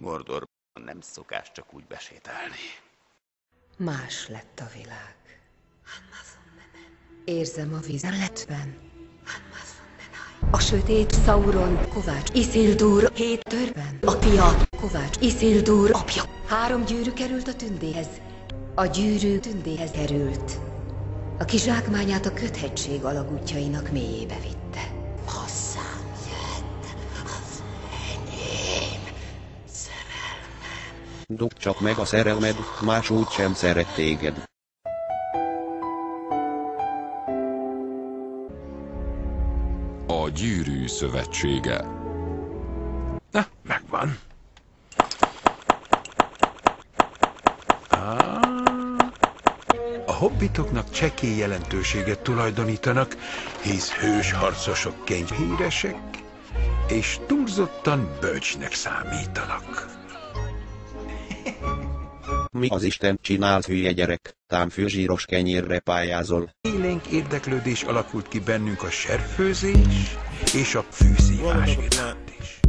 Mordorban nem szokás csak úgy besétálni. Más lett a világ. Érzem a vizeletben. A sötét Sauron, Kovács Isildur, 7 törben. Apja, Kovács Isildur, apja. 3 gyűrű került a tündéhez. A gyűrű tündéhez került. A kizsákmányát a köthegység alagútjainak mélyébe vitte. Hozzám jött az enyém szerelmem. Dugd csak meg a szerelmed, más úgy sem szeret téged. A Gyűrű Szövetsége. Na, megvan. A hobbitoknak csekély jelentőséget tulajdonítanak, hisz hős harcosok híresek, és túlzottan bölcsnek számítanak. Mi az Isten csinálsz, hülye gyerek? Tám főzsíros kenyérre pályázol. Élénk érdeklődés alakult ki bennünk a serfőzés és a fűszívás iránt is.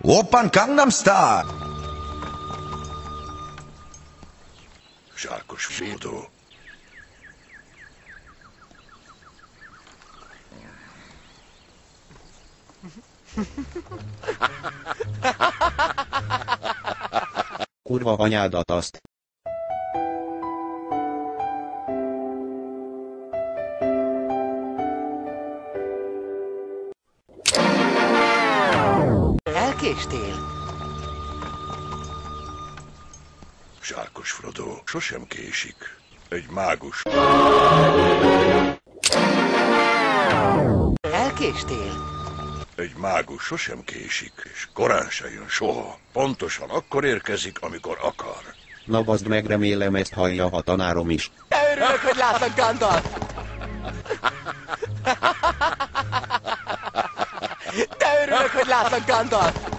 Oppan Gangnam Style! Zsákos Fridó. Kurva anyádat azt. Elkéstél? Zsákos Frodó sosem késik. Egy mágus. Elkéstél? Egy mágus sosem késik, és korán se jön soha. Pontosan akkor érkezik, amikor akar. Na bazd meg, remélem ezt hallja a tanárom is. De örülök, hogy látlak, Gandalf! De örülök, hogy látlak, Gandalf!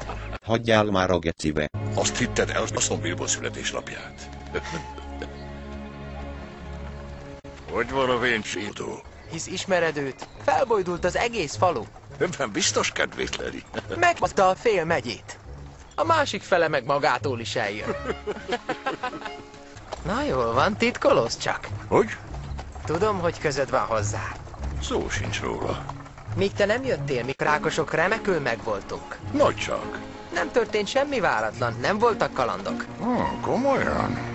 Hagyjál már a gecibe. Azt hitted el a Szombilbo születésnapját? Hogy van a véncsító? Hisz ismered őt? Felbojdult az egész falu. Ebben biztos kedvétleni. Megbatta a fél megyét. A másik fele meg magától is eljön. Na jól van, titkolózz csak. Hogy? Tudom, hogy közöd van hozzá. Szó sincs róla. Míg te nem jöttél, mi rákosok remekül megvoltunk. Nagy csak. Nem történt semmi váratlan, nem voltak kalandok. Komolyan?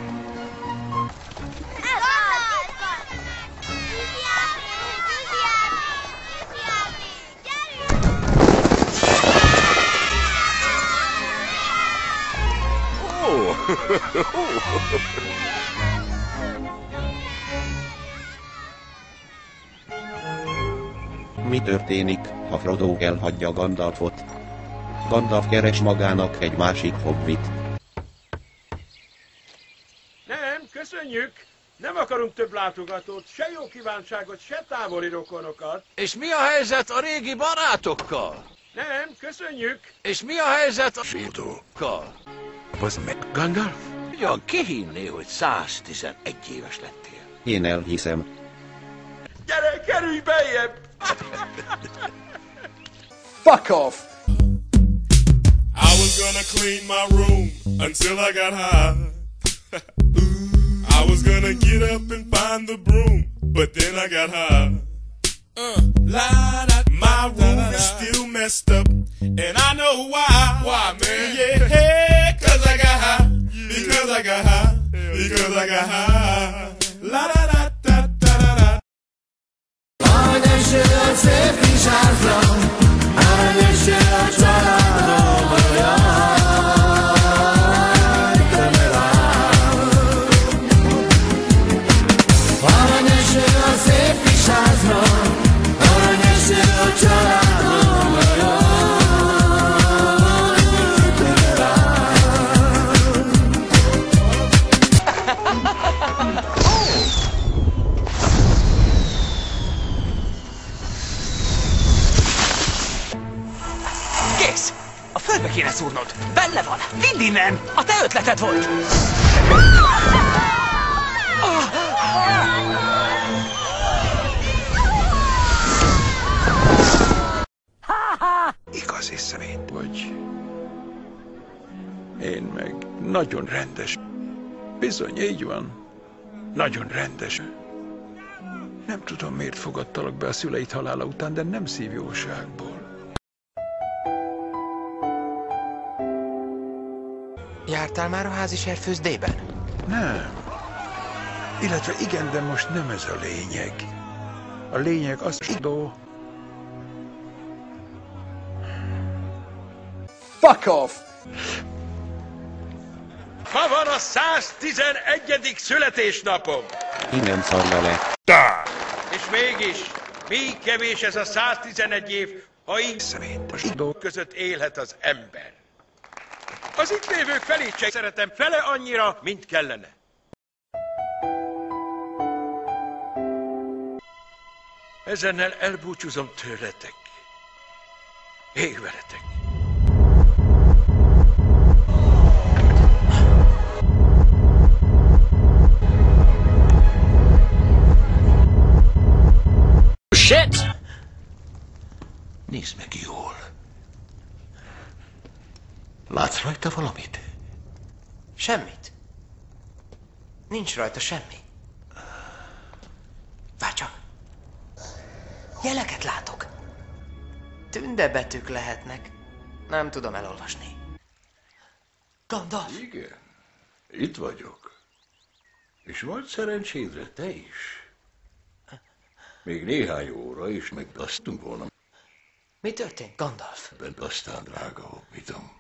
Mi történik, ha Frodo elhagyja Gandalfot? Gandalf keres magának egy másik hobbit. Nem, köszönjük! Nem akarunk több látogatót, se jó kívánságot, se távoli rokonokat. És mi a helyzet a régi barátokkal? Nem, köszönjük! És mi a helyzet a Frodo-kkal? Az meg Gandalf? Ugyan ki hinné, hogy 111 éves lettél? Én elhiszem. Gyere, kerülj beljebb! Fuck off! I was gonna clean my room until I got high. I was gonna get up and find the broom, but then I got high. My room is still messed up, and I know why. Why, man? Yeah, cause I got high. Because I got high. Because I got high. La da da da da da da. Eső a szép kis házra, eső a családom, jaj, te me rám. Aranyeső a szép kis házra, aranyeső a családom, jaj. A földbe kéne szúrnod. Benne van. Vidd innen. A te ötleted volt. Igazi szemét vagy. Én meg nagyon rendes. Bizony, így van. Nagyon rendes. Nem tudom, miért fogadtalak be a szüleid halála után, de nem szívjóságból. Jártál már a házi serfőzdében? Nem. Illetve igen, de most nem ez a lényeg. A lényeg az, hogy... Fuck off! Ma van a 111. születésnapom! Innen szarja le. És mégis, mi kevés ez a 111 év, ha így között élhet az ember. Az itt lévők felét sem szeretem fele annyira, mint kellene. Ezennel elbúcsúzom tőletek. Ég veletek. Shit! Nézd meg jól. Látsz rajta valamit? Semmit. Nincs rajta semmi. Várj csak. Jeleket látok. Tündebetűk lehetnek. Nem tudom elolvasni. Gandalf! Igen, itt vagyok. És volt szerencsédre te is. Még néhány óra is megbasztunk volna. Mi történt, Gandalf? Aztán, drága hobbitom.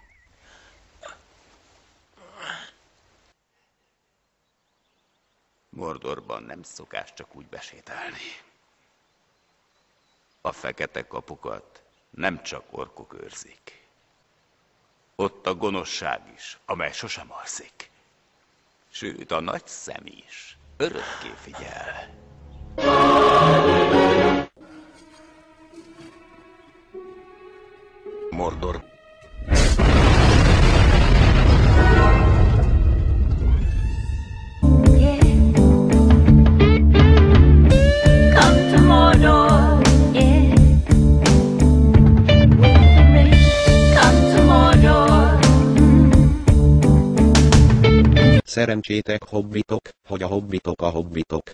Mordorban nem szokás csak úgy besétálni. A fekete kapukat nem csak orkok őrzik. Ott a gonoszság is, amely sosem alszik. Sőt, a nagy szem is örökké figyel. Mordor. Szerencsétek hobbitok, hogy a hobbitok a hobbitok.